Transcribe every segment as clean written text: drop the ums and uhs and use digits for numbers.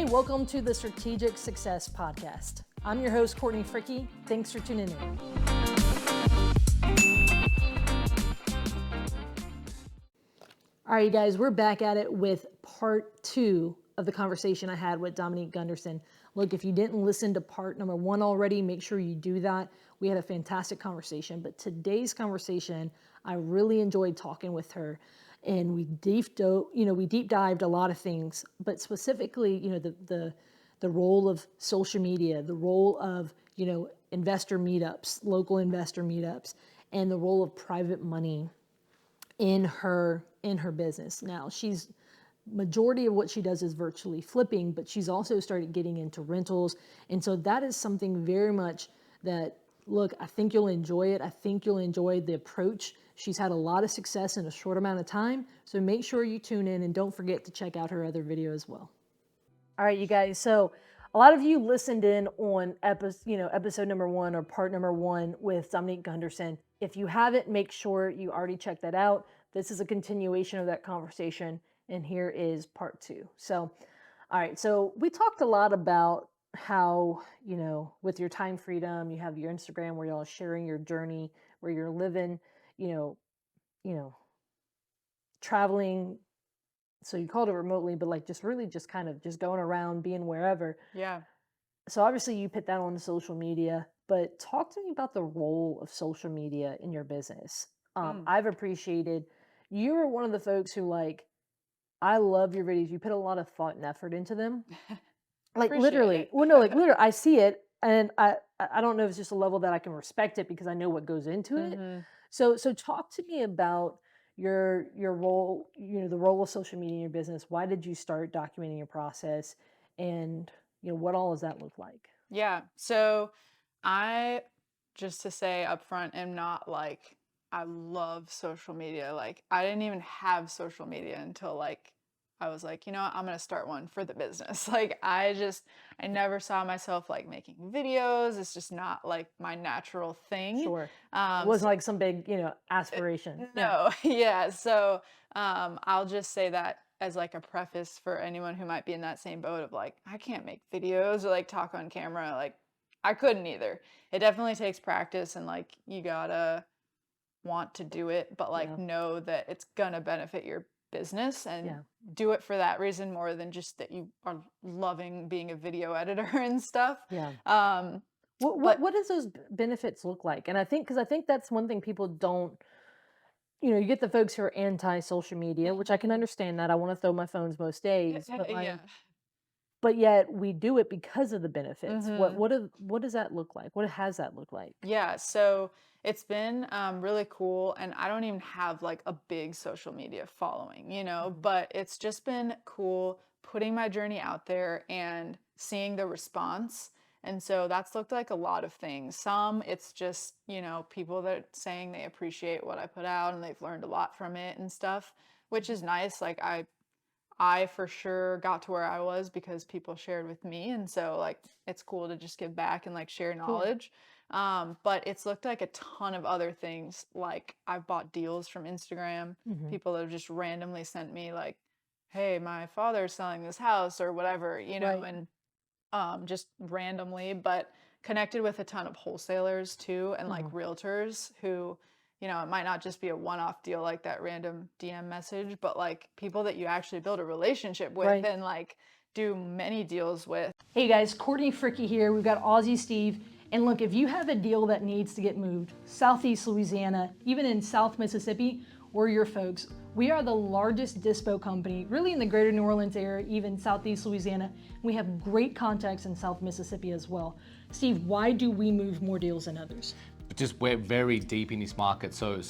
welcome to the Strategic Success Podcast. I'm your host, Courtney Fricke. Thanks for tuning in. All right, guys, we're back at it with part 2 of the conversation I had with Dominique Gunderson. Look, if you didn't listen to part number 1 already, make sure you do that. We had a fantastic conversation, but today's conversation, I really enjoyed talking with her. And we deep dived a lot of things, but specifically, the role of social media, the role of, investor meetups, local investor meetups, and the role of private money in her business. Now, majority of what she does is virtually flipping, but she's also started getting into rentals. And so that is something very much that, look, I think you'll enjoy it. I think you'll enjoy the approach. She's had a lot of success in a short amount of time. So make sure you tune in and don't forget to check out her other video as well. All right, you guys. So a lot of you listened in on episode number 1 or part number 1 with Dominique Gunderson. If you haven't, make sure you already check that out. This is a continuation of that conversation. And here is part 2. So, all right. So we talked a lot about how, with your time freedom, you have your Instagram where y'all sharing your journey, where you're living, traveling. So you called it remotely, but like just really just kind of just going around, being wherever. Yeah. So obviously you put that on social media, but talk to me about the role of social media in your business. I've appreciated, you were one of the folks who I love your videos. You put a lot of thought and effort into them. Like literally, literally, I see it, and I don't know if it's just a level that I can respect it because I know what goes into it. So talk to me about your role, the role of social media in your business. Why did you start documenting your process, and what all does that look like? Yeah. So I, just to say upfront, am not I love social media. I didn't even have social media until I was like, I'm going to start one for the business. I never saw myself making videos. It's just not my natural thing. Sure. It wasn't like some big, aspiration. No. Yeah. So I'll just say that as a preface for anyone who might be in that same boat of I can't make videos or talk on camera. I couldn't either. It definitely takes practice and you gotta want to do it, but know that it's gonna benefit your business and do it for that reason more than just that you are loving being a video editor and stuff. Yeah. What does those benefits look like? And I think that's one thing people don't, you get the folks who are anti-social media, which I can understand that. I want to throw my phones most days, but but yet we do it because of the benefits. What does that look like? What has that looked like? Yeah, so it's been really cool, and I don't even have a big social media following, but it's just been cool putting my journey out there and seeing the response. And so that's looked like a lot of things. Some it's just, people that are saying they appreciate what I put out and they've learned a lot from it and stuff, which is nice. I for sure got to where I was because people shared with me. And so it's cool to just give back and share knowledge. But it's looked like a ton of other things. I've bought deals from Instagram, people that have just randomly sent me hey, my father's selling this house or whatever, and just randomly, but connected with a ton of wholesalers too, and realtors who, it might not just be a one-off deal like that random DM message, but people that you actually build a relationship with and do many deals with. Hey guys, Courtney Fricke here. We've got Aussie Steve. And look, if you have a deal that needs to get moved, Southeast Louisiana, even in South Mississippi, we're your folks. We are the largest dispo company, really in the greater New Orleans area, even Southeast Louisiana. We have great contacts in South Mississippi as well. Steve, why do we move more deals than others? Just we're very deep in this market. So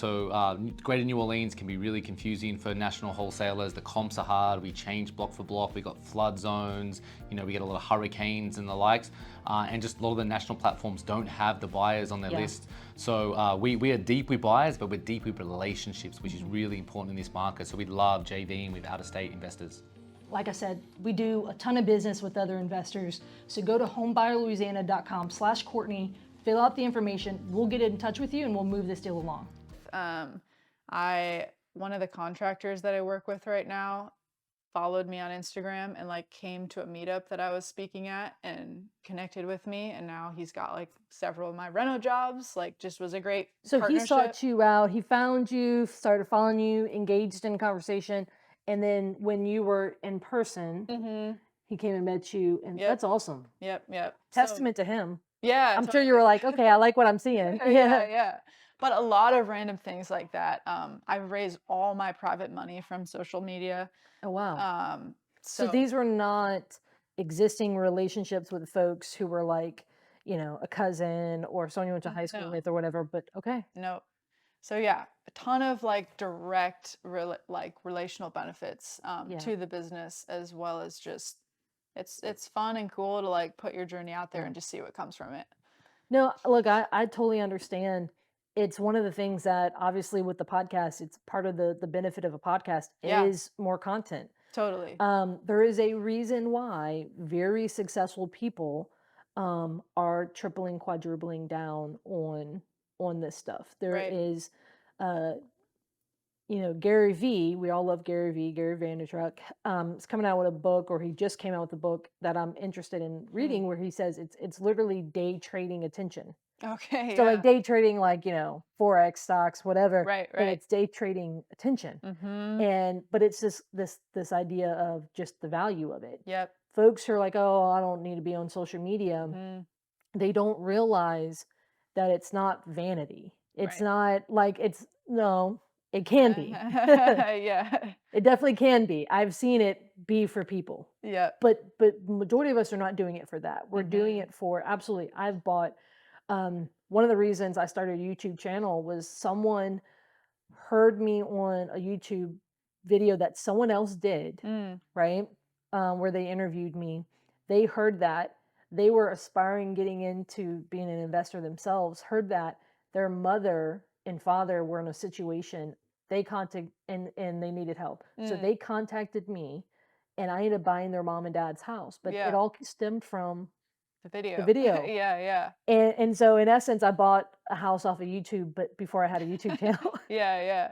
Greater New Orleans can be really confusing for national wholesalers. The comps are hard. We change block for block. We got flood zones. We get a lot of hurricanes and the likes. And just a lot of the national platforms don't have the buyers on their list. So we are deep with buyers, but we're deep with relationships, which is really important in this market. So we love JVing with out-of-state investors. Like I said, we do a ton of business with other investors. So go to homebuyerlouisiana.com/Courtney. Fill out the information. We'll get in touch with you and we'll move this deal along. One of the contractors that I work with right now, followed me on Instagram and like came to a meetup that I was speaking at and connected with me. And now he's got like several of my reno jobs, like just was a great So he partnership. sought you out, he found you, started following you, engaged in conversation, and then when you were in person, Mm-hmm. he came and met you, and Yep. that's awesome. Yep. Testament to him. Yeah, I'm sure you totally. were like, okay, I like what I'm seeing. Yeah. But a lot of random things like that. I've raised all my private money from social media. Oh, wow. So So these were not existing relationships with folks who were like, a cousin or someone you went to high school no, with or whatever, but okay. no. So yeah, a ton of like direct like relational benefits Yeah. to the business, as well as just it's fun and cool to like put your journey out there Yeah. and just see what comes from it. No, look, I totally understand. It's one of the things that obviously with the podcast, it's part of the benefit of a podcast Yeah. is more content. Totally. There is a reason why very successful people are tripling, quadrupling down on this stuff. There Right. is, uh, Gary V. We all love Gary V. Gary Vaynerchuk. Is coming out with a book, or he just came out with a book that I'm interested in reading, where he says it's literally day trading attention. Okay. So Yeah. like day trading, like forex stocks, whatever. Right. But it's day trading attention. Mm-hmm. But it's this idea of just the value of it. Yep. Folks who are like, oh, I don't need to be on social media. Mm-hmm. They don't realize that it's not vanity. It's Right. not like no, it can be. Yeah. It definitely can be. I've seen it be for people. Yep. But majority of us are not doing it for that. We're doing Mhm. it for absolutely. I've bought one of the reasons I started a YouTube channel was someone heard me on a YouTube video that someone else did, Mm. right? Where they interviewed me. They heard that. They were aspiring, getting into being an investor themselves, heard that their mother and father were in a situation they contacted and they needed help. So they contacted me and I ended up buying their mom and dad's house. But Yeah. it all stemmed from The video. the video. Yeah. And so in essence, I bought a house off of YouTube, but before I had a YouTube channel. Yeah.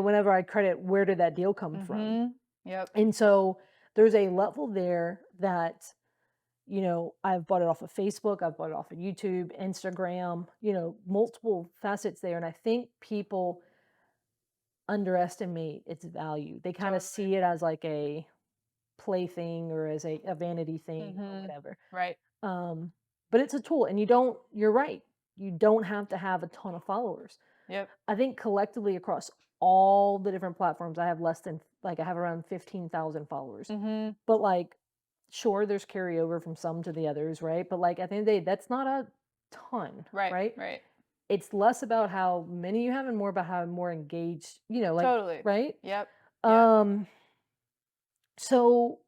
Whenever I credit, where did that deal come from? Mhm. Yep. And so there's a level there that, I've bought it off of Facebook, I've bought it off of YouTube, Instagram, multiple facets there. And I think people underestimate its value. They kind of Totally. see it as like a plaything or as a vanity thing or Mhm. whatever. Right. But it's a tool, and you're right. You don't have to have a ton of followers. Yep. I think collectively across all the different platforms, I have I have around 15,000 followers. Mhm. But like, sure, there's carryover from some to the others, right? But like at the end of the day, that's not a ton, Right. It's less about how many you have and more about how more engaged, Totally. right? Yep. So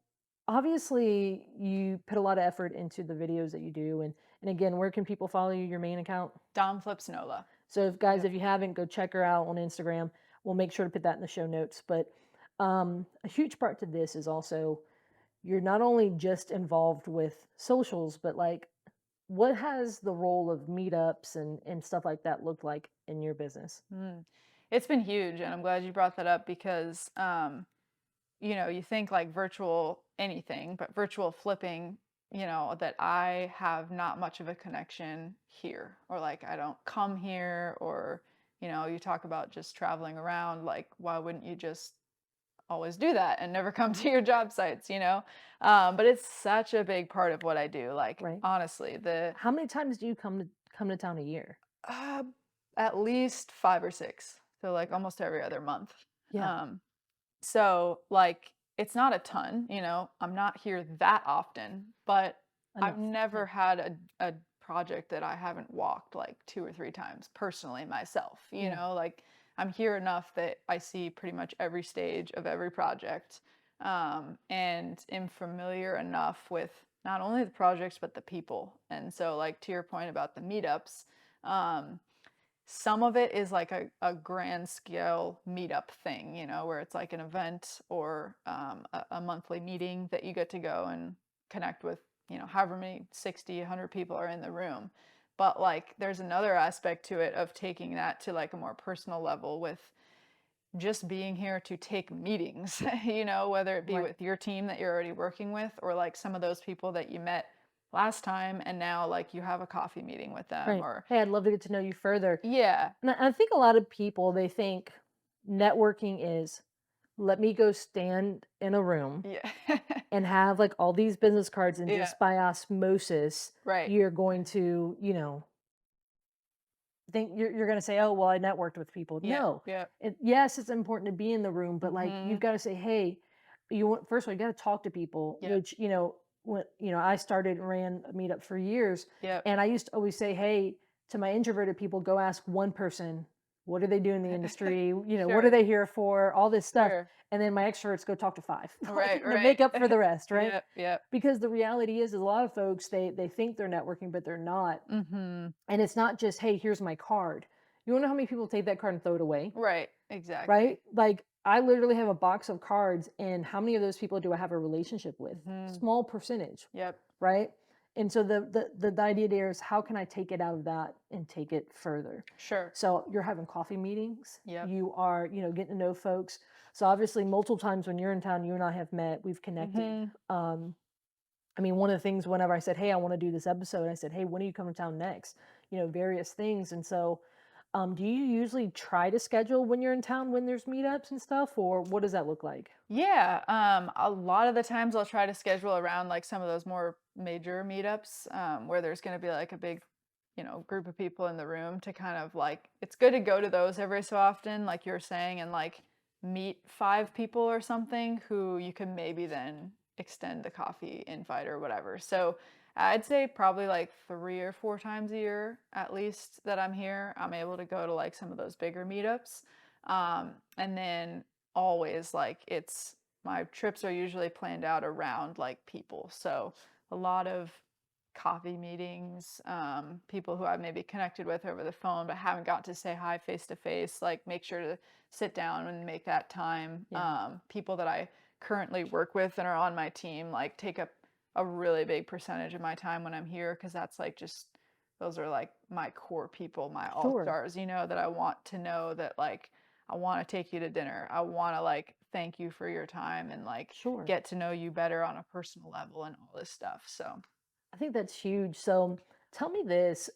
obviously you put a lot of effort into the videos that you do, and again, where can people follow you, your main account? Dom Flips Nola. So if you haven't, go check her out on Instagram. We'll make sure to put that in the show notes. But a huge part to this is also you're not only just involved with socials, but like what has the role of meetups and stuff like that looked like in your business? It's been huge, and I'm glad you brought that up because you think like virtual anything, but virtual flipping, that I have not much of a connection here, or like I don't come here, or, you talk about just traveling around, like, why wouldn't you just always do that and never come to your job sites, But it's such a big part of what I do. Like, Right. honestly, How many times do you come to town a year? uh, at least 5 or 6. So like almost every other month. Yeah. So, like, it's not a ton, I'm not here that often, but I've Enough. never had a project that I haven't walked like 2 or 3 times personally myself, like I'm here enough that I see pretty much every stage of every project, and am familiar enough with not only the projects but the people. And so, like, to your point about the meetups, some of it is like a grand scale meetup thing, where it's like an event or a monthly meeting that you get to go and connect with, however many 60, 100 people are in the room. But like there's another aspect to it of taking that to like a more personal level with just being here to take meetings, whether it be Right. with your team that you're already working with or like some of those people that you met last time and now like you have a coffee meeting with them Right. or Hey, I'd love to get to know you further. yeah. And I think a lot of people, they think networking is, let me go stand in a room Yeah. and have like all these business cards, and Yeah. just by osmosis, Right. you're going to, think you're going to say, oh, well, I networked with people. Yeah. No, Yeah. yes, it's important to be in the room, but like you've Mhm. got to say, hey, first of all, you got to talk to people, Yep. which, when, I started and ran a meetup for years, Yep. and I used to always say, hey, to my introverted people, go ask one person, what do they do in the industry? What are Sure. they here for? All this stuff. Sure. And then my extroverts go talk to five, Right. make Right. up for the rest, right? Yep. Yep. Because the reality is a lot of folks, they think they're networking, but they're not. Mhm. And it's not just, hey, here's my card. You wanna know how many people take that card and throw it away, Right. Exactly. right? Like, I literally have a box of cards, and how many of those people do I have a relationship with? Mhm. Small percentage, Yep. right? And so the idea there is, how can I take it out of that and take it further? Sure. So you're having coffee meetings, Yep. you are, getting to know folks. So obviously multiple times when you're in town, you and I have met, we've connected. Mhm. I mean, one of the things whenever I said, hey, I want to do this episode, I said, hey, when are you coming to town next? Various things. And so, do you usually try to schedule when you're in town when there's meetups and stuff, or what does that look like? Yeah, a lot of the times I'll try to schedule around like some of those more major meetups where there's going to be like a big, group of people in the room to kind of like, it's good to go to those every so often, like you're saying, and like meet five people or something who you can maybe then extend the coffee invite or whatever. So I'd say probably like 3 or 4 times a year at least that I'm here, I'm able to go to like some of those bigger meetups. And then always like it's my trips are usually planned out around like people. So a lot of coffee meetings, people who I've maybe connected with over the phone but haven't got to say hi face to face, like make sure to sit down and make that time. Yeah, People that I currently work with and are on my team like take up a really big percentage of my time when I'm here because that's like just those are like my core people, my all sure, stars, that I want to know that like I want to take you to dinner. I want to like thank you for your time and like sure. get to know you better on a personal level and all this stuff. So, I think that's huge. So tell me this,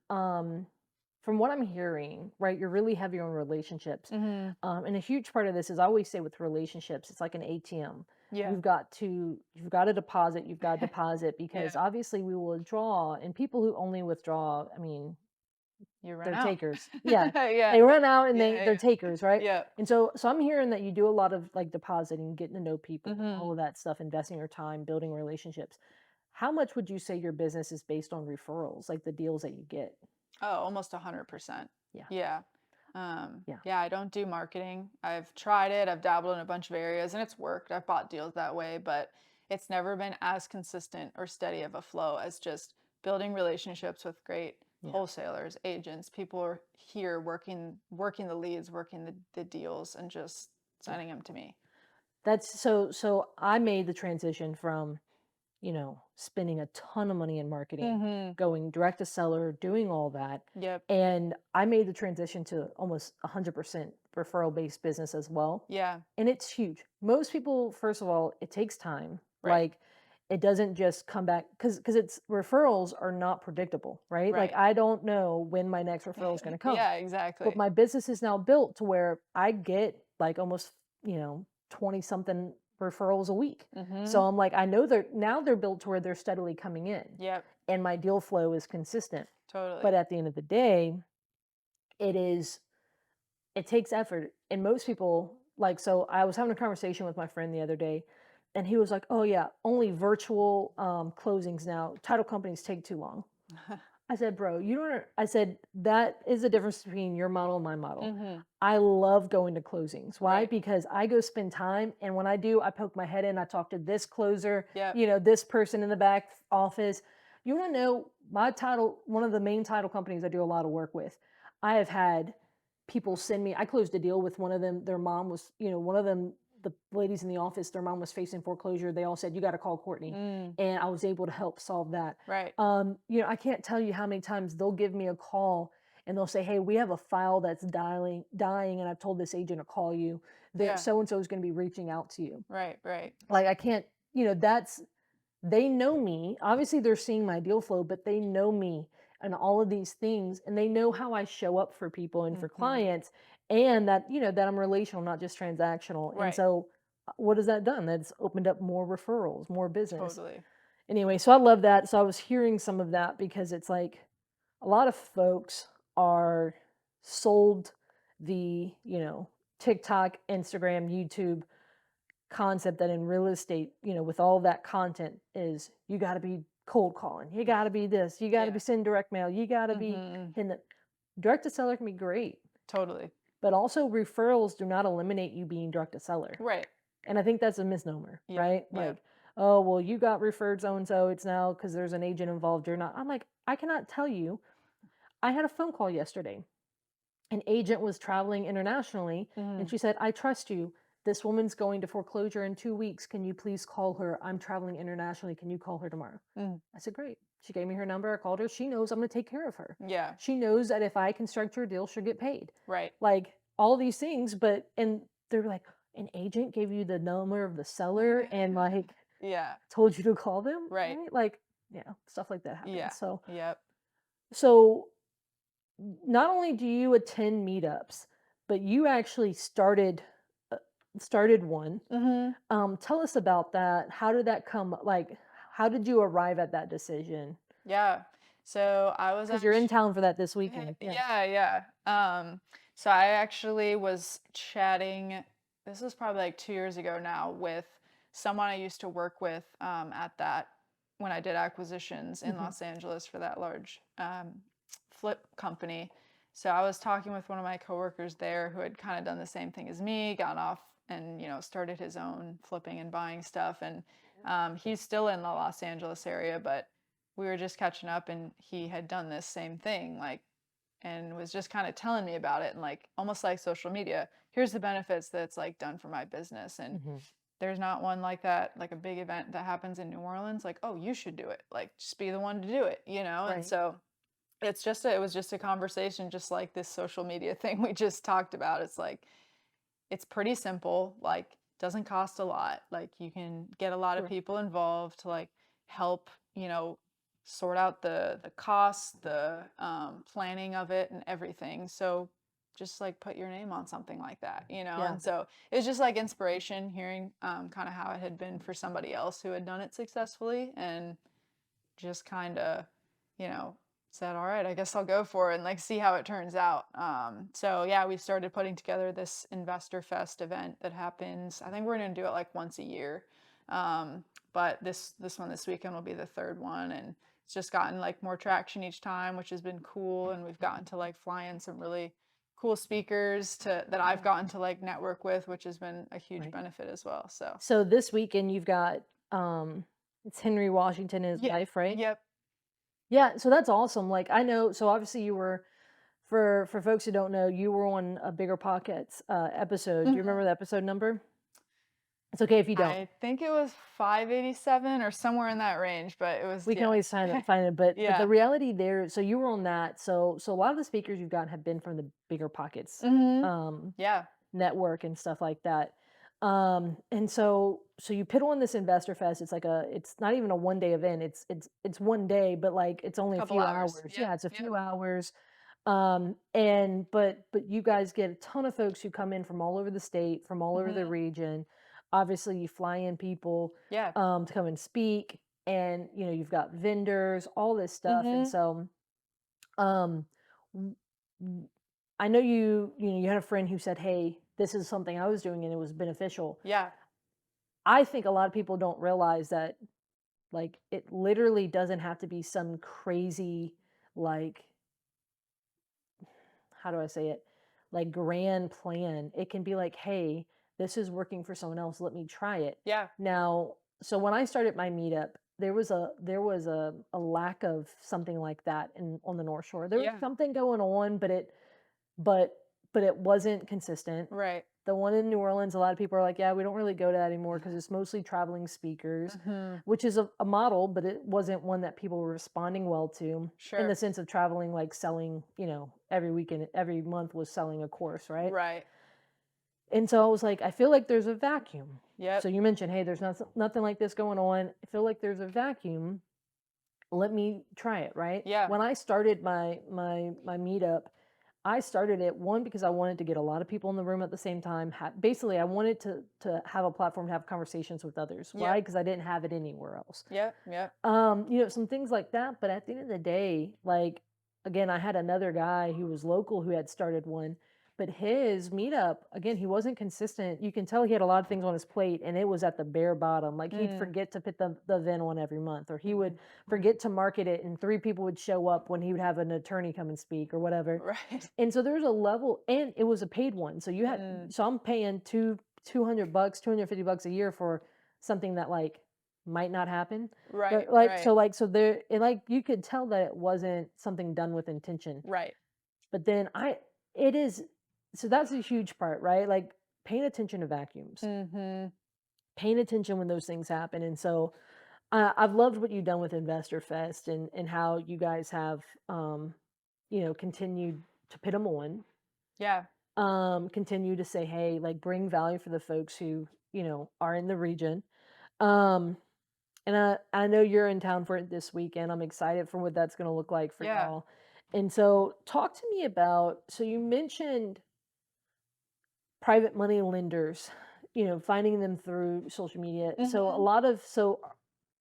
from what I'm hearing, right, you're really heavy on relationships. hmm And a huge part of this is, I always say with relationships, it's like an ATM. yeah. You've got to deposit, you've got to deposit, because Yeah. obviously we will withdraw, and people who only withdraw, I mean, You run they're out. takers. Yeah. Yeah. They run out, and Yeah. they're Yeah. takers, right? Yeah. And so I'm hearing that you do a lot of like depositing, getting to know people, all hmm of that stuff, investing your time, building relationships. How much would you say your business is based on referrals, like the deals that you get? Oh, almost 100%. Yeah. Yeah. Yeah. Yeah, I don't do marketing. I've tried it. I've dabbled in a bunch of areas and it's worked. I've bought deals that way, but it's never been as consistent or steady of a flow as just building relationships with great Yeah. wholesalers, agents, people are here working the leads, working the deals and just Yeah. sending them to me. That's so I made the transition from, spending a ton of money in marketing, Mhm. going direct to seller, doing all that. Yep. And I made the transition to almost 100% referral based business as well. Yeah. And it's huge. Most people, first of all, it takes time. Right. Like, it doesn't just come back, because it's referrals are not predictable, right? Like, Right. I don't know when my next referral is going to come. Yeah, But exactly. my business is now built to where I get like almost, 20 something referrals a week. So Mhm. I'm like, I know they're built to where they're steadily coming in, Yep. and my deal flow is consistent. But Totally. at the end of the day, it is it takes effort. And most people, like, so I was having a conversation with my friend the other day, and he was like, oh yeah, only virtual closings now. Title companies take too long. I said, bro, you don't. I said, that is the difference between your model and my model. Mhm. I love going to closings. Why? Right. Because I go spend time, and when I do, I poke my head in. I talk to this closer, Yep. this person in the back office. You want to know my title? One of the main title companies I do a lot of work with. I have had people send me. I closed a deal with one of them. Their mom was, one of them. The ladies in the office, their mom was facing foreclosure. They all said, you got to call Courtney. Mm. And I was able to help solve that. Right. I can't tell you how many times they'll give me a call, and they'll say, hey, we have a file that's dying, and I've told this agent to call you. That Yeah. so-and-so is going to be reaching out to you. Right. Right. Like, I can't, they know me. Obviously, they're seeing my deal flow, but they know me and all of these things, and they know how I show up for people and for clients, and that, that I'm relational, not just transactional. And Right. so, what has that done? That's opened up more referrals, more business. Totally. Anyway, so I love that. So I was hearing some of that because it's like a lot of folks are sold the, TikTok, Instagram, YouTube concept that in real estate, with all that content is you got to be cold calling, you got to be this, you got to Yeah. be sending direct mail, you got to be hitting the direct to seller can be great, Totally. but also referrals do not eliminate you being direct to seller. Right. And I think that's a misnomer, Yeah, right? yeah. Like, oh, well, you got referred so and so, it's now because there's an agent involved or not. I'm like, I cannot tell you. I had a phone call yesterday. An agent was traveling internationally, and she said, I trust you. This woman's going to foreclosure in 2 weeks. Can you please call her? I'm traveling internationally. Can you call her tomorrow? I said, great. She gave me her number. I called her. She knows I'm going to take care of her. Yeah. She knows that if I construct her deal, she'll get paid. Right. Like all these things, and they're like, an agent gave you the number of the seller and like Yeah. told you to call them, Right. Like, stuff like that happens. Yeah. So, Yep. so not only do you attend meetups, but you actually started one. Tell us about that. How did that come? Like, how did you arrive at that decision? Yeah. So I was Because you're in actually, town for that this weekend. yeah, yeah. So I actually was chatting, this was probably like 2 years ago now, with someone I used to work with at that when I did acquisitions in Los Angeles for that large flip company. So I was talking with one of my coworkers there who had kind of done the same thing as me, gone off and started his own flipping and buying stuff. And he's still in the Los Angeles area, but we were just catching up and he had done this same thing, like, and was just kind of telling me about it and like almost like social media. Here's the benefits that's like done for my business. And there's not one like that, like a big event that happens in New Orleans, like, oh, you should do it. Like, just be the one to do it, And Right. so it was just a conversation, just like this social media thing we just talked about. It's like, it's pretty simple, like, doesn't cost a lot. Like, you can get a lot of Sure. people involved to like help, sort out the costs, the planning of it and everything. So just like put your name on something like that, Yeah. And so it was just like inspiration hearing kind of how it had been for somebody else who had done it successfully, and just kind of, said, all right, I guess I'll go for it and like see how it turns out. So yeah, we started putting together this Investor Fest event that happens. I think we're going to do it like once a year. But this one this weekend will be the third one, and it's just gotten like more traction each time, which has been cool. And we've gotten to like fly in some really cool speakers that I've gotten to like network with, which has been a huge benefit as well. So this weekend you've got it's Henry Washington and his Yeah. wife, right? Yep. Yeah, so that's awesome. Like I know, so obviously you were for folks who don't know, you were on a Bigger Pockets episode. Do you remember the episode number? It's okay if you don't. I think it was 587 or somewhere in that range, but it was, We can yeah. always find it, but Yeah. the reality there. So you were on that. So a lot of the speakers you've got have been from the Bigger Pockets Yeah. network and stuff like that. And so you put on this Investor Fest. It's like it's not even a 1 day event. It's 1 day, but like it's only a Couple few hours. hours. Yep, Yeah, it's a yep. few hours. And but you guys get a ton of folks who come in from all over the state, from all over the region. Obviously, you fly in people Yeah. to come and speak, and you've got vendors, all this stuff, and so um, w- w- I know you had a friend who said, "Hey, this is something I was doing and it was beneficial." Yeah. I think a lot of people don't realize that, like, it literally doesn't have to be some crazy, like, how do I say it? Like grand plan. It can be like, hey, this is working for someone else. Let me try it. Yeah. Now, so when I started my meetup, there was a lack of something like that on the North Shore. There was Yeah. something going on, but it wasn't consistent. Right. The one in New Orleans, a lot of people are like, yeah, we don't really go to that anymore because it's mostly traveling speakers, which is a model, but it wasn't one that people were responding well to in the Sure. sense of traveling, like selling, every weekend, every month was selling a course, right? Right. And so I was like, I feel like there's a vacuum. So Yep. you mentioned, hey, there's nothing like this going on. I feel like there's a vacuum. Let me try it, right? Yeah. When I started my meetup, I started it one because I wanted to get a lot of people in the room at the same time. Basically, I wanted to have a platform to have conversations with others. Why? Yep. Because I didn't have it anywhere else. Yep. Yep. Some things like that. But at the end of the day, like again, I had another guy who was local who had started one, but his meetup, again, he wasn't consistent. You can tell he had a lot of things on his plate and it was at the bare bottom. Like he'd forget to put the event on every month, or he would forget to market it and 3 people would show up when he would have an attorney come and speak or whatever. Right. And so there's a level, and it was a paid one. So so I'm paying $200, $250 a year for something that like might not happen. Right. But like, Right. so there, like you could tell that it wasn't something done with intention. Right. But then it is, so that's a huge part, right? Like paying attention to vacuums, paying attention when those things happen. And so I've loved what you've done with Investor Fest and how you guys have, continued to put them on, Yeah. continue to say, hey, like bring value for the folks who, are in the region. Um, and I know you're in town for it this weekend. I'm excited for what that's going to look like for Yeah. y'all. And so talk to me about, so you mentioned private money lenders, finding them through social media. So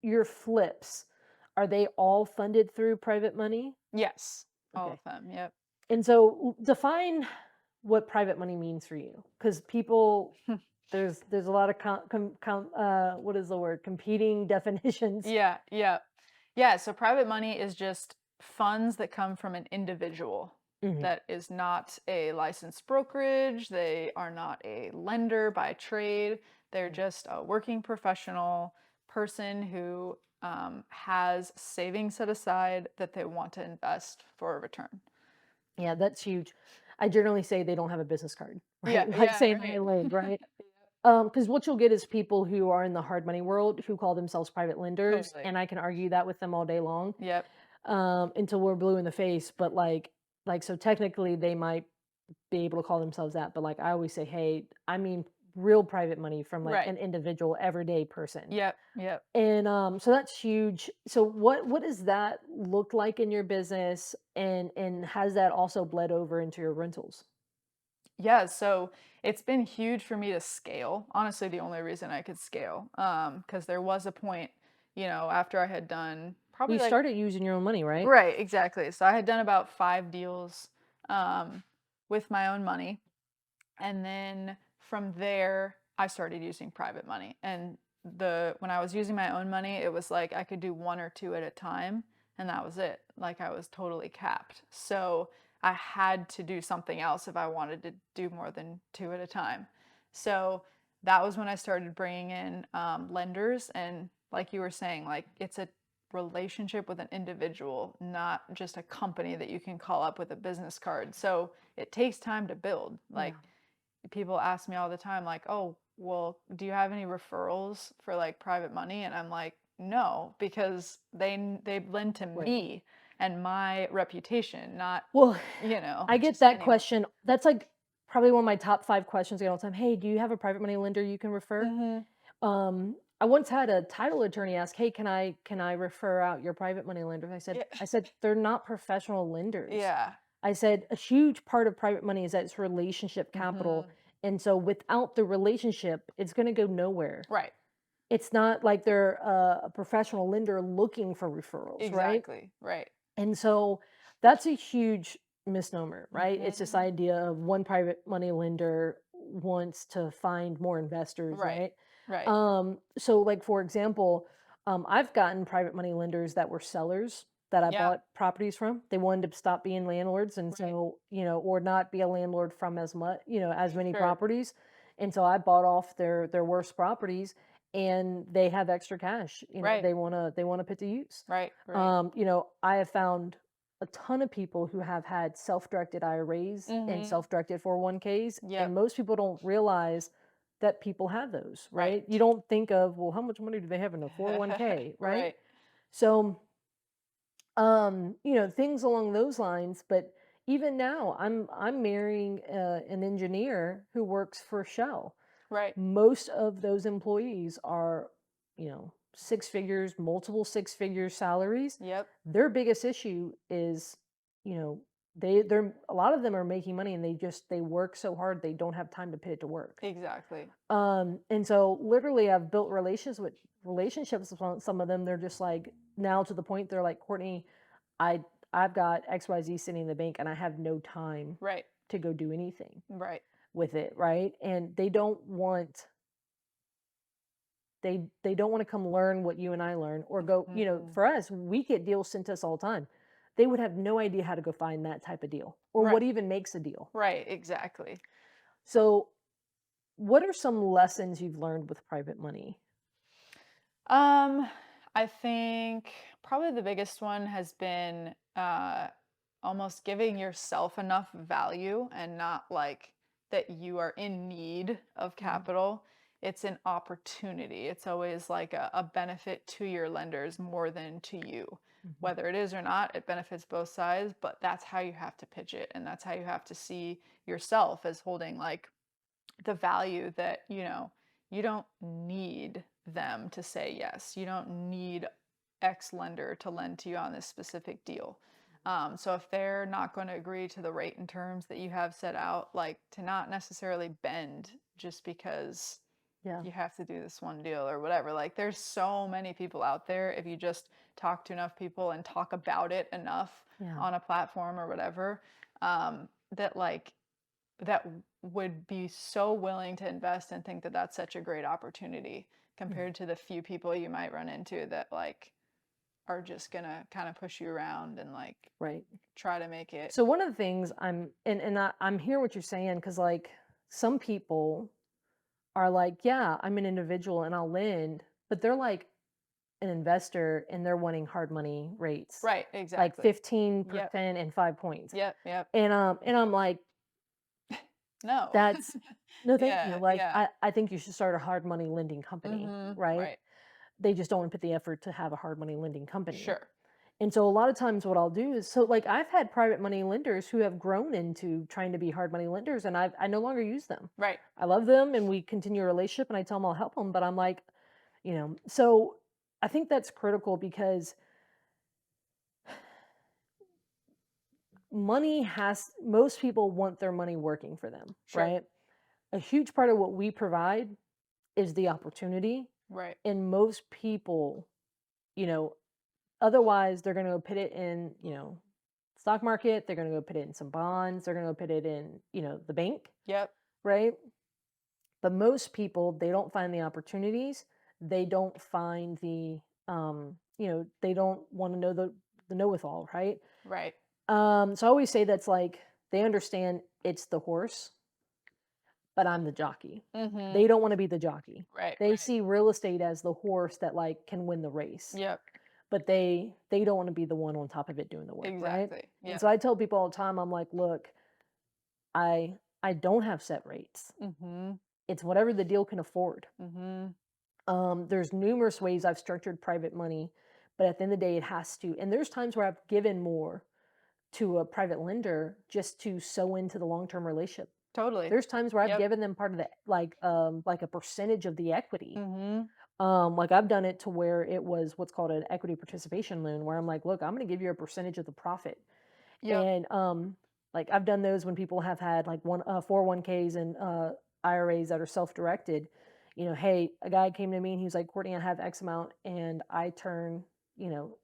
your flips, are they all funded through private money? Yes. All Okay. of them. Yep. And so define what private money means for you, because people, there's a lot of what is the word, competing definitions. Yeah. Yeah. Yeah. So private money is just funds that come from an individual Mhm. that is not a licensed brokerage. They are not a lender by trade. They're just a working professional person who has savings set aside that they want to invest for a return. Yeah, that's huge. I generally say they don't have a business card, Yeah. right? Like Yeah. saying Right. I lend, right? Because what you'll get is people who are in the hard money world who call themselves private lenders, Totally. and I can argue that with them all day long, Yep. until we're blue in the face. But so technically they might be able to call themselves that. But like I always say, hey, I mean real private money from like Right. an individual everyday person. Yep. Yep. And so that's huge. So what does that look like in your business, and has that also bled over into your rentals? Yeah, so it's been huge for me to scale. Honestly, the only reason I could scale, because there was a point, after I had done Well, probably you like started using your own money, right? right, exactly. So I had done about 5 deals, with my own money, and then from there I started using private money. And when I was using my own money, it was like I could do one or two at a time, and that was it. Like I was totally capped. So I had to do something else if I wanted to do more than two at a time. So that was when I started bringing in lenders. And like you were saying, like it's a relationship with an individual, not just a company that you can call up with a business card. So it takes time to build. Like people ask me all the time, like, oh, well, do you have any referrals for like private money? And I'm like, no, because they lend to Right. me and my reputation, not, Well, I get just that anyone. question. That's like probably one of my top 5 questions I get all the time. Hey, do you have a private money lender you can refer? I once had a title attorney ask, "Hey, can I refer out your private money lenders?" Yeah. I said they're not professional lenders. Yeah. I said a huge part of private money is that it's relationship capital, and so without the relationship, it's going to go nowhere. Right. It's not like they're a professional lender looking for referrals, right? Exactly. Right. And so that's a huge misnomer, right? It's this Mhm. idea of one private money lender wants to find more investors, Right. right? Right. So like for example, I've gotten private money lenders that were sellers that I Yeah. bought properties from. They wanted to stop being landlords, and Right. so or not be a landlord from as much, as many Sure. properties. And so I bought off their worst properties, and they have extra cash. Right. They wanna put to use. Right. Right. I have found a ton of people who have had self-directed IRAs and Mhm. self-directed 401ks, Yep. and most people don't realize that people have those, right? Right. You don't think of, well, how much money do they have in a 401k, right? Right. So, things along those lines. But even now, I'm marrying an engineer who works for Shell. Right. Most of those employees are, six figures, multiple six figure salaries. Yep. Their biggest issue is, you know, they're a lot of them are making money and they work so hard they don't have time to put it to work. Exactly. And so literally I've built relationships with some of them. They're just like, now to the point they're like, Courtney, I I've got XYZ sitting in the bank and I have no time Right. to go do anything Right. with it, right? And they don't want to come learn what you and I learn or go, Mhm. for us, we get deals sent to us all the time. They would have no idea how to go find that type of deal or Right. what even makes a deal. Right. Exactly. So, what are some lessons you've learned with private money? Um, I think probably the biggest one has been almost giving yourself enough value and not like that you are in need of Mhm. capital. It's an opportunity. It's always like a benefit to your lenders more than to you. Mhm. Whether it is or not, it benefits both sides, but that's how you have to pitch it. And that's how you have to see yourself as holding like the value that, you don't need them to say yes. You don't need X lender to lend to you on this specific deal. So if they're not going to agree to the rate and terms that you have set out, like to not necessarily bend just because Yeah. you have to do this one deal or whatever. Like there's so many people out there. If you just talk to enough people and talk about it enough Yeah. on a platform or whatever, that like that would be so willing to invest and think that that's such a great opportunity Mhm. compared to the few people you might run into that like are just gonna kind of push you around and like Right. try to make it. So one of the things I'm hearing what you're saying because like some people are like, yeah, I'm an individual and I'll lend, but they're like an investor and they're wanting hard money rates, Right, like exactly. Yep, 15% and 5 points. yep. And I'm like, No. that's no, thank you. Yeah, Like, yeah. I think you should start a hard money lending company, right? Right. They just don't want to put the effort to have a hard money lending company. Sure. And so a lot of times what I'll do is so like I've had private money lenders who have grown into trying to be hard money lenders and I no longer use them. Right. I love them and we continue a relationship and I tell them I'll help them, but I'm like, so I think that's critical because most people want their money working for them, Sure. right? A huge part of what we provide is the opportunity. Right. And most people, you know, otherwise they're going to go put it in, stock market, they're going to go put it in some bonds, they're going to go put it in, the bank, Yep. right? But most people, they don't find the opportunities. They don't find they don't want to know the know-with-all, right? Right. So I always say that's like they understand it's the horse, but I'm the jockey. Mhm. They don't want to be the jockey. Right, They right. see real estate as the horse that like can win the race, Yep. but they don't want to be the one on top of it doing the work, right? Exactly. And Yep. so I tell people all the time, I'm like, look, I don't have set rates. Mhm. It's whatever the deal can afford. Mhm. There's numerous ways I've structured private money, but at the end of the day, it has to. And there's times where I've given more to a private lender just to sow into the long-term relationship. Totally. There's times where I've Yep. given them part of the like a percentage of the equity. Mhm. Like I've done it to where it was what's called an equity participation loan, where I'm like, look, I'm going to give you a percentage of the profit. Yep. And like I've done those when people have had like 401ks and IRAs that are self-directed. Hey, a guy came to me and he was like, Courtney, I have X amount and I turn, you know,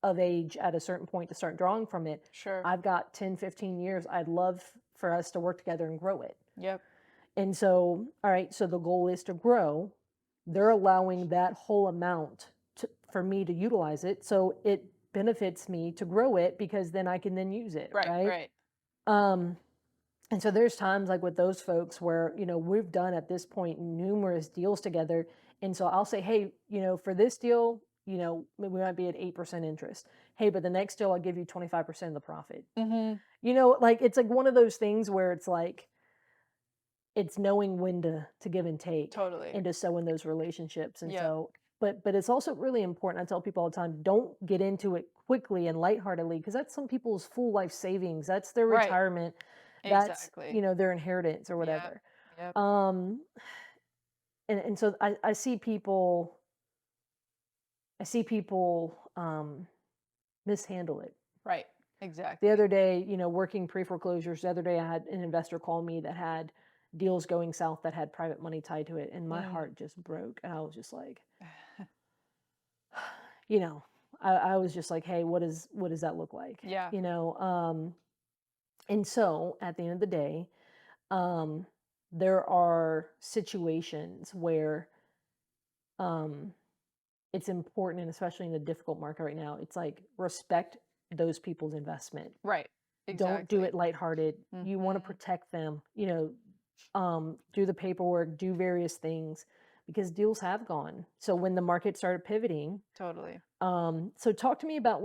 of age at a certain point to start drawing from it. Sure. I've got 10, 15 years. I'd love for us to work together and grow it. Yep. And so, all right, so the goal is to grow. They're allowing that whole amount for me to utilize it. So it benefits me to grow it because then I can then use it, Right, right? right. Um, and so there's times like with those folks where, we've done at this point numerous deals together. And so I'll say, hey, for this deal, we might be at 8% interest. Hey, but the next deal I'll give you 25% of the profit. Like it's like one of those things where it's like it's knowing when to give and take Totally. and to sow in those relationships. And Yep. so, but it's also really important. I tell people all the time, don't get into it quickly and lightheartedly, because that's some people's full life savings. That's their Right. retirement. That's, Exactly. their inheritance or Yep. whatever. Yep. And so I see people mishandle it. Right. Exactly. The other day, working pre-foreclosures, the other day I had an investor call me that had deals going south that had private money tied to it, and my heart just broke. And I was just like, I was just like, hey, what does that look like? Yeah. And so at the end of the day, there are situations where it's important, and especially in a difficult market right now, it's like respect those people's investment. Right. Don't do it lighthearted. You want to protect them, do the paperwork, do various things, because deals have gone. So when the market started pivoting, Totally. so talk to me about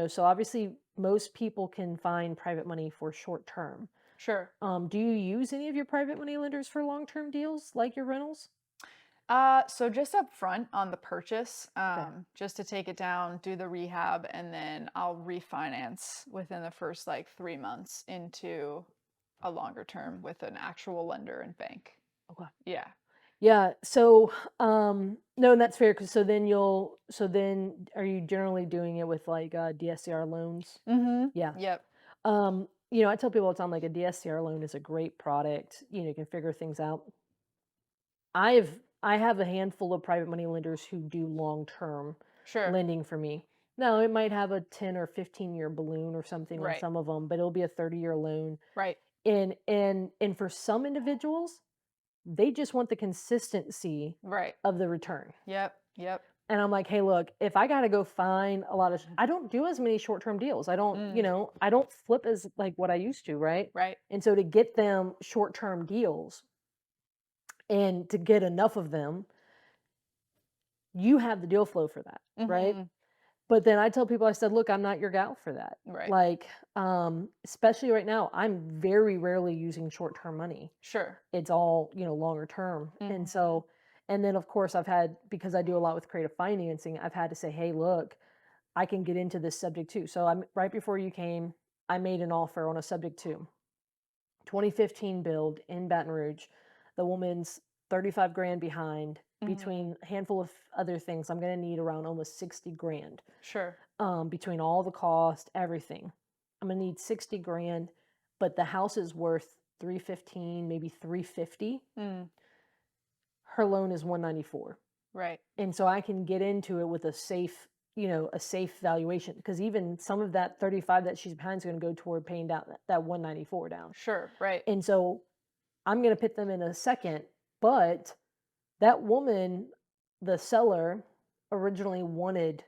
so obviously most people can find private money for short term. Sure. Do you use any of your private money lenders for long-term deals like your rentals? So just up front on the purchase, just to take it down, do the rehab, and then I'll refinance within the first like 3 months into a longer term with an actual lender and bank. Okay. Yeah. Yeah. So, no, and that's fair. So then are you generally doing it with like DSCR loans? Yeah. Yep. I tell people all the time, like a DSCR loan is a great product. You can figure things out. I have a handful of private money lenders who do long-term Sure. lending for me. Now, it might have a 10 or 15-year balloon or something on Right. some of them, but it'll be a 30-year loan. Right. And for some individuals, they just want the consistency Right. of the return. Yep. Yep. And I'm like, hey, look, if I got to go find a lot of, I don't do as many short-term deals. I don't, I don't flip as like what I used to, right? Right. And so to get them short-term deals and to get enough of them, you have the deal flow for that, right? But then I tell people, I said, look, I'm not your gal for that. Right. Like, especially right now, I'm very rarely using short-term money. Sure. It's all, longer term. And so, and then of course because I do a lot with creative financing, I've had to say, hey, look, I can get into this subject too. So right before you came, I made an offer on a subject too. 2015 build in Baton Rouge. The woman's 35 grand behind. Between a handful of other things, I'm going to need around almost 60 grand. Sure. Between all the cost, everything. I'm going to need 60 grand, but the house is worth 315, maybe 350. Her loan is 194. Right. And so I can get into it with a safe valuation, because even some of that 35 that she's behind is going to go toward paying down that 194 down. Sure. Right. And so I'm going to put them in a second, but that woman, the seller, originally wanted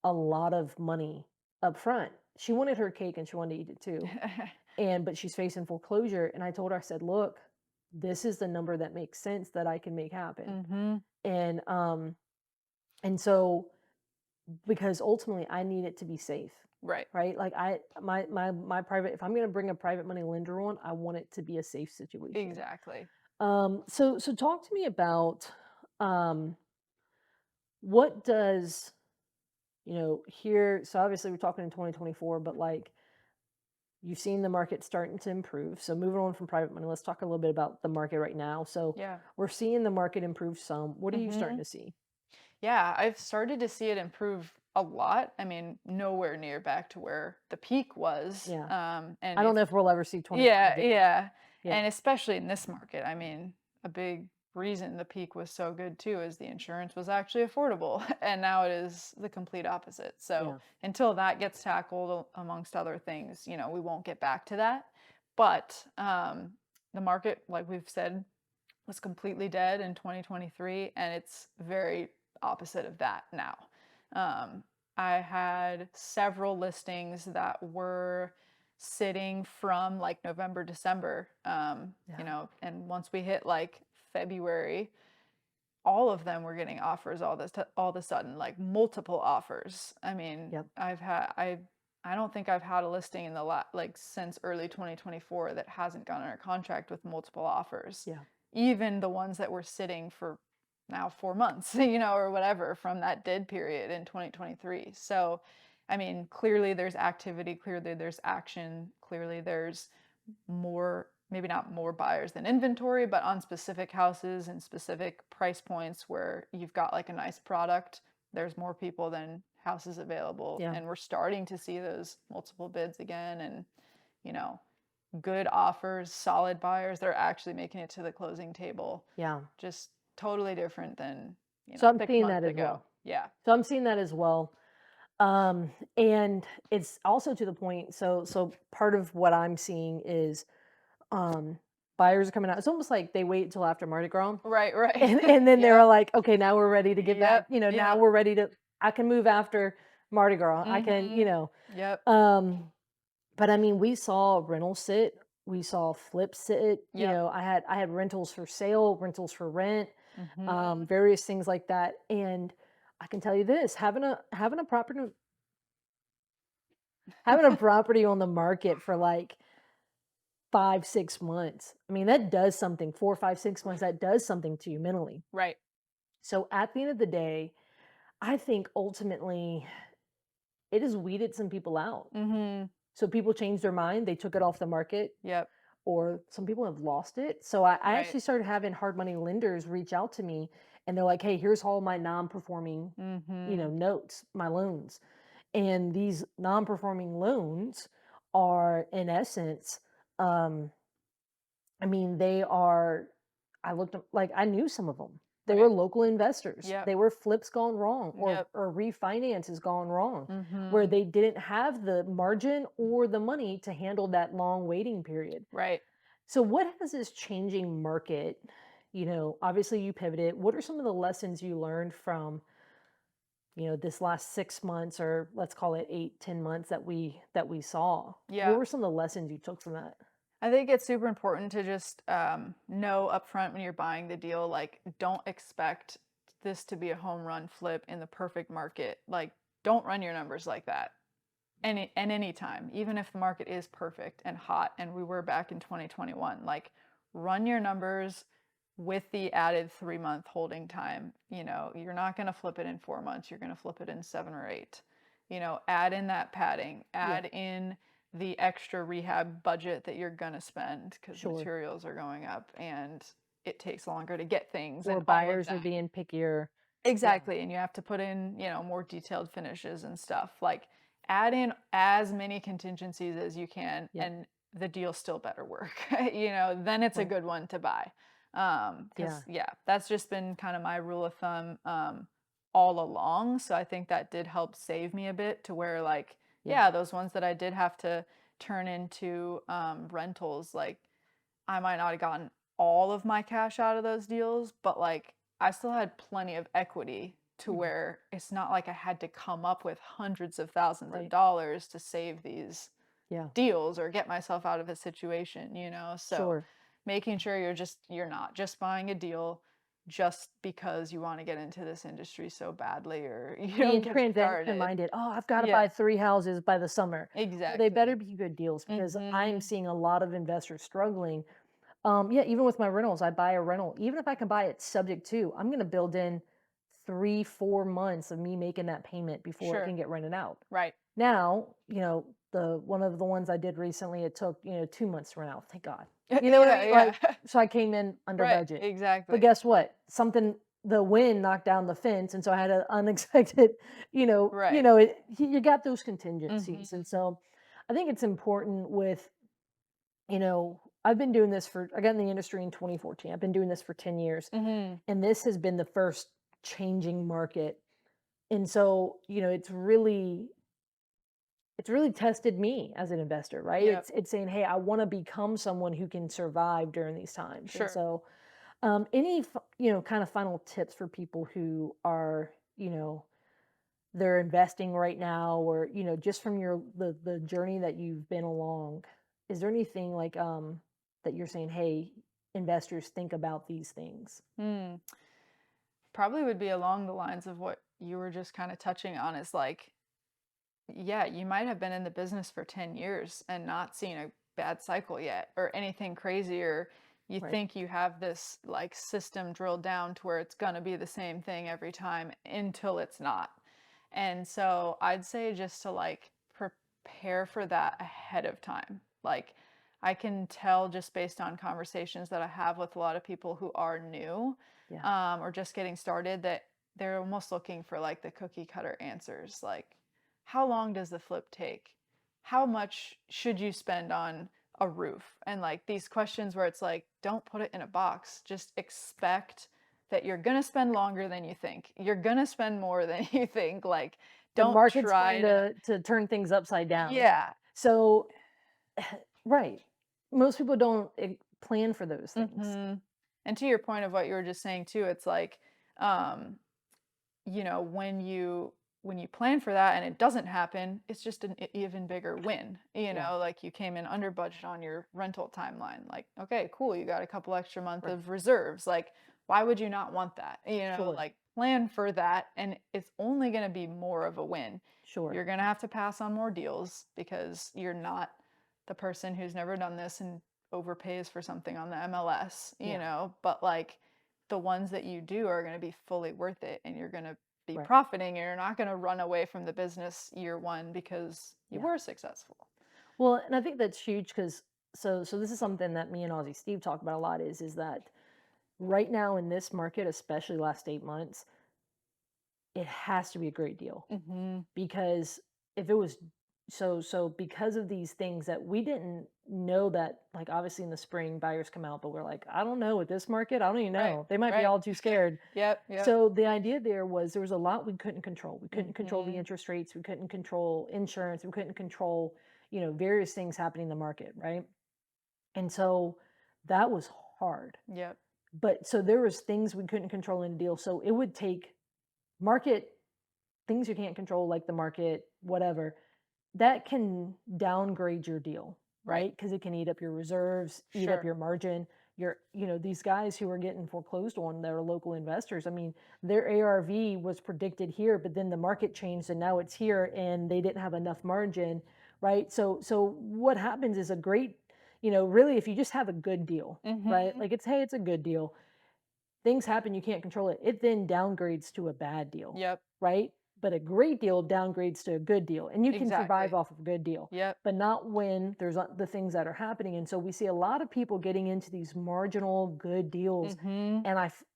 a lot of money up front. She wanted her cake and she wanted to eat it too. But she's facing foreclosure. And I told her, I said, look, this is the number that makes sense that I can make happen. And so, because ultimately I need it to be safe. Right. Right. Like my private, if I'm going to bring a private money lender on, I want it to be a safe situation. Exactly. So talk to me about, what does, here, so obviously we're talking in 2024, but like you've seen the market starting to improve. So moving on from private money, let's talk a little bit about the market right now. So Yeah. we're seeing the market improve some. What are you starting to see? Yeah, I've started to see it improve a lot. I mean, nowhere near back to where the peak was. Yeah. And I don't know if we'll ever see 20. yeah. And especially in this market, I mean, a big reason the peak was so good too is the insurance was actually affordable, and now it is the complete opposite. So until that gets tackled, amongst other things, we won't get back to that. But the market, like we've said, was completely dead in 2023, and it's very opposite of that now. I had several listings that were sitting from like November, December, and once we hit like February, all of them were getting offers all of a sudden, like multiple offers. I mean, Yep. I don't think I've had a listing in the like since early 2024 that hasn't gone under contract with multiple offers. Yeah. Even the ones that were sitting for now 4 months, you know, or whatever from that dead period in 2023. So, I mean, clearly there's activity, clearly there's action, clearly there's more, maybe not more buyers than inventory, but on specific houses and specific price points where you've got like a nice product, there's more people than houses available. Yeah. And we're starting to see those multiple bids again, and, you know, good offers, solid buyers, they're actually making it to the closing table. Yeah. Just totally different than, you So know, I'm 6 seeing months that as ago. well. Yeah. So I'm seeing that as well. And it's also to the point. So part of what I'm seeing is um, buyers are coming out. It's almost like they wait until after Mardi Gras, Right, right. and then they're Yep, like, okay, now we're ready to get back. yep, You know, now yep. we're ready to. I can move after Mardi Gras. I can, you Mhm. know. Yep, But I mean, we saw rentals sit, we saw flips sit. You yep. know, I had rentals for sale, rentals for rent, Mhm. various things like that. And I can tell you this: having a property having a property on the market for like 5, 6 months. I mean, that does something. 4, 5, 6 months. That does something to you mentally. Right. So at the end of the day, I think ultimately it has weeded some people out. Mhm. So people changed their mind. They took it off the market, Yep. or some people have lost it. So I Right. actually started having hard money lenders reach out to me, and they're like, hey, here's all my non-performing, Mhm. notes, my loans. And these non-performing loans are in essence, um, I mean, they are, I looked up, like I knew some of them. They were Right. local investors. Yep. They were flips gone wrong, or Yep. refinances gone wrong, where Mhm. they didn't have the margin or the money to handle that long waiting period. Right. So what has this changing market, obviously you pivoted. What are some of the lessons you learned from, this last 6 months, or let's call it 8, 10 months that we saw? What Yeah. were some of the lessons you took from that? I think it's super important to just know upfront when you're buying the deal, like, don't expect this to be a home run flip in the perfect market. Like, don't run your numbers like that. Any time, even if the market is perfect and hot, and we were back in 2021, like, run your numbers with the added 3-month holding time. You know, you're not going to flip it in 4 months, you're going to flip it in 7 or 8. You know, add in that padding, Yeah, add in the extra rehab budget that you're going to spend because sure. materials are going up and it takes longer to get things Or and all of buyers are that. being pickier. Yeah, Exactly, and you have to put in, you know, more detailed finishes and stuff. Like, add in as many contingencies as you can, yeah, and the deal still better work. You know, then it's a right. good one to buy. Yeah, Because yeah, that's just been kind of my rule of thumb all along. So I think that did help save me a bit to where, like, yeah, yeah, those ones that I did have to turn into rentals, like, I might not have gotten all of my cash out of those deals, but like, I still had plenty of equity to mhm, where it's not like I had to come up with hundreds of thousands of right. dollars to save these Yeah, deals or get myself out of a situation, you know? So sure. making sure you're not just buying a deal just because you want to get into this industry so badly, or you know, Being get transaction started. minded. Oh, I've got to Yeah, buy 3 houses by the summer. Well, they better exactly. be good deals, because I'm Mhm. seeing a lot of investors struggling. Yeah, even with my rentals, I buy a rental. Even if I can buy it subject to, I'm going to build in 3, 4 months of me making that payment before it Sure. can get rented out. Right. Now, the one of the ones I did recently, it took, 2 months to rent out. Thank God. You know what I Yeah, mean? yeah. Like, so I came in under Right, budget. But exactly. guess what? The wind knocked down the fence, and so I had an unexpected, Right. you got those contingencies. And Mhm. so I think it's important with, I've been doing this I got in the industry in 2014. I've been doing this for 10 years, Mhm. and this has been the first changing market. And so, it's really tested me as an investor, right? Yep. It's saying, hey, I want to become someone who can survive during these times. And Sure. so, kind of final tips for people who are, they're investing right now, or just from the journey that you've been along. Is there anything like that you're saying, hey, investors, think about these things? Mm. probably would be along the lines of what you were just kind of touching on, is like, yeah, you might have been in the business for 10 years and not seen a bad cycle yet or anything crazy, or you Right. think you have this like system drilled down to where it's going to be the same thing every time until it's not. And so I'd say just to like prepare for that ahead of time. Like, I can tell just based on conversations that I have with a lot of people who are new, Yeah. or just getting started, that they're almost looking for like the cookie cutter answers. Like, how long does the flip take? How much should you spend on a roof? And like these questions where it's like, don't put it in a box. Just expect that you're going to spend longer than you think. You're going to spend more than you think. Like, The don't market's try going to, to turn things upside down. yeah. So, right. Most people don't plan for those things. hmm And to your point of what you were just saying too, it's like, um, when you plan for that and it doesn't happen, it's just an even bigger win. Yeah. Like you came in under budget on your rental timeline. Like, okay, cool, you got a couple extra months Right. of reserves. Like, why would you not want that? Sure. Like, plan for that, and it's only going to be more of a win. Sure. You're going to have to pass on more deals because you're not the person who's never done this and overpays for something on the MLS, Yeah. but like the ones that you do are going to be fully worth it, and you're going to be Right. profiting, and you're not going to run away from the business year one because you Yeah. were successful. Well, and I think that's huge because so this is something that me and Aussie Steve talk about a lot is that right now in this market, especially last 8 months, it has to be a great deal Mm-hmm. because if it was so because of these things that we didn't know, that like obviously in the spring buyers come out, but we're like, I don't know with this market, I don't even Right. know. They might be Right. all too scared. Yep. Yep. So the idea there was a lot we couldn't control. We couldn't control the Mm-hmm. interest rates, we couldn't control insurance, we couldn't control, various things happening in the market, right? And so that was hard. Yep. But so there was things we couldn't control in a deal. So it would take market things you can't control, like the market, whatever, that can downgrade your deal, Right. right? Because it can eat up your reserves, eat up Sure. your margin. These guys who are getting foreclosed on that are local investors. I mean, their ARV was predicted here, but then the market changed and now it's here and they didn't have enough margin, right? So what happens is a great, really if you just have a good deal, right? Mm-hmm. Like it's a good deal. Things happen, you can't control it. It then downgrades to a bad deal, Yep. right? But a great deal downgrades to a good deal, and you can survive Exactly. off of a good deal, Yep. but not when there's the things that are happening. And so we see a lot of people getting into these marginal good deals, Mm-hmm.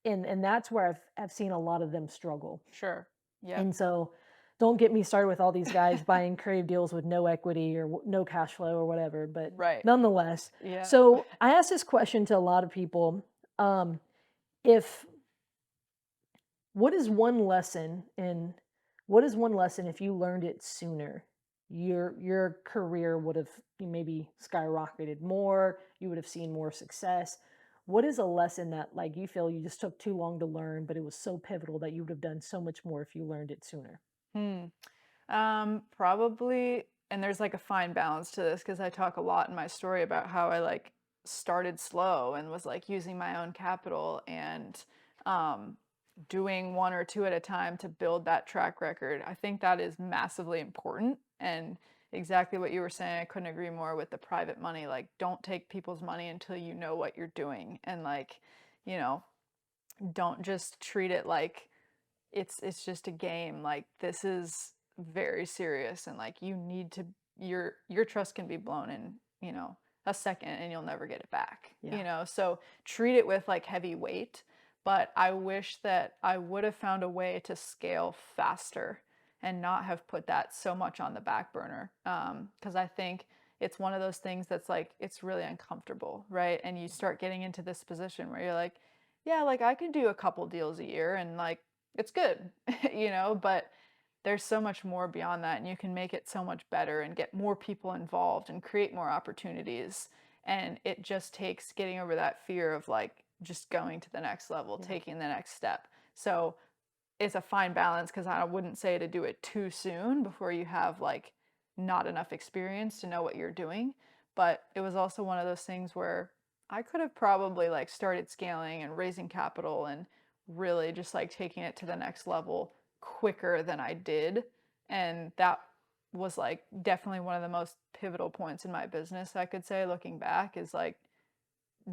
and that's where I've seen a lot of them struggle. Sure. Yep. And so don't get me started with all these guys buying crave deals with no equity or no cash flow or whatever, but Right. nonetheless. Yeah. So I asked this question to a lot of people. If what is one lesson in what is one lesson if you learned it sooner, your career would have maybe skyrocketed more, you would have seen more success. What is a lesson that like you feel you just took too long to learn, but it was so pivotal that you would have done so much more if you learned it sooner? Hmm. Probably, and there's like a fine balance to this because I talk a lot in my story about how I like started slow and was like using my own capital and um, doing one or two at a time to build that track record. I think that is massively important. And exactly what you were saying, I couldn't agree more with the private money. Like, don't take people's money until you know what you're doing. And like, you know, don't just treat it like it's just a game. Like, this is very serious, and like you need to your trust can be blown in, a second, and you'll never get it back. Yeah. So treat it with like heavy weight. But I wish that I would have found a way to scale faster and not have put that so much on the back burner. Because I think it's one of those things that's like, it's really uncomfortable, right? And you start getting into this position where you're like, yeah, like I could do a couple deals a year and like it's good, but there's so much more beyond that, and you can make it so much better and get more people involved and create more opportunities. And it just takes getting over that fear of like just going to the next level, Yeah. taking the next step. So it's a fine balance because I wouldn't say to do it too soon before you have like not enough experience to know what you're doing. But it was also one of those things where I could have probably like started scaling and raising capital and really just like taking it to the next level quicker than I did. And that was like definitely one of the most pivotal points in my business, I could say, looking back, is like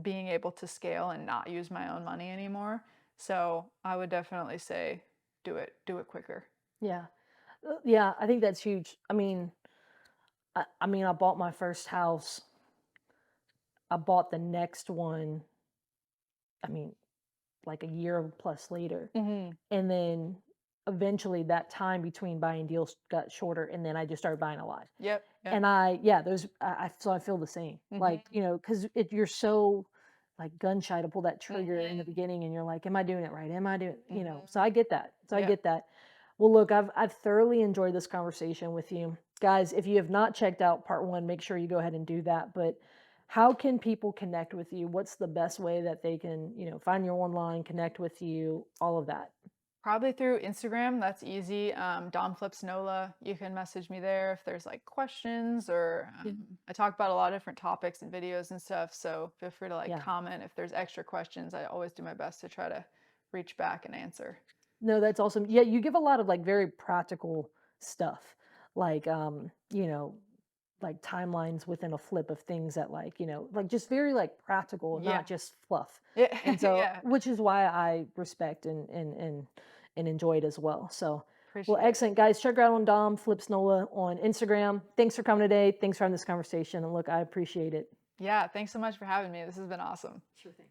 being able to scale and not use my own money anymore. So I would definitely say do it quicker. Yeah. Yeah, I think that's huge. I mean, I bought my first house. I bought the next one, I mean, like a year plus later. Mm-hmm. And then eventually that time between buying deals got shorter, and then I just started buying a lot. Yep. Yep. And so I feel the same. Mm-hmm. Like, because you're so like gun shy to pull that trigger in the beginning, and you're like, am I doing it right? Am I doing, so I get that. So I Yep. get that. Well, look, I've thoroughly enjoyed this conversation with you. Guys, if you have not checked out part 1, make sure you go ahead and do that. But how can people connect with you? What's the best way that they can, find you online, connect with you, all of that? Probably through Instagram. That's easy. Dom Flips Nola. You can message me there if there's like questions, or I talk about a lot of different topics and videos and stuff. So feel free to like Yeah. comment if there's extra questions. I always do my best to try to reach back and answer. No, that's awesome. Yeah, you give a lot of like very practical stuff, like like timelines within a flip of things that like, like just very like practical, Yeah. not just fluff. Yeah. And so, Yeah. which is why I respect and enjoy it as well. So, well, Appreciate it. excellent, guys. Check her out on Dom Flips Nola on Instagram. Thanks for coming today. Thanks for having this conversation. And look, I appreciate it. Yeah. Thanks so much for having me. This has been awesome. Sure thing.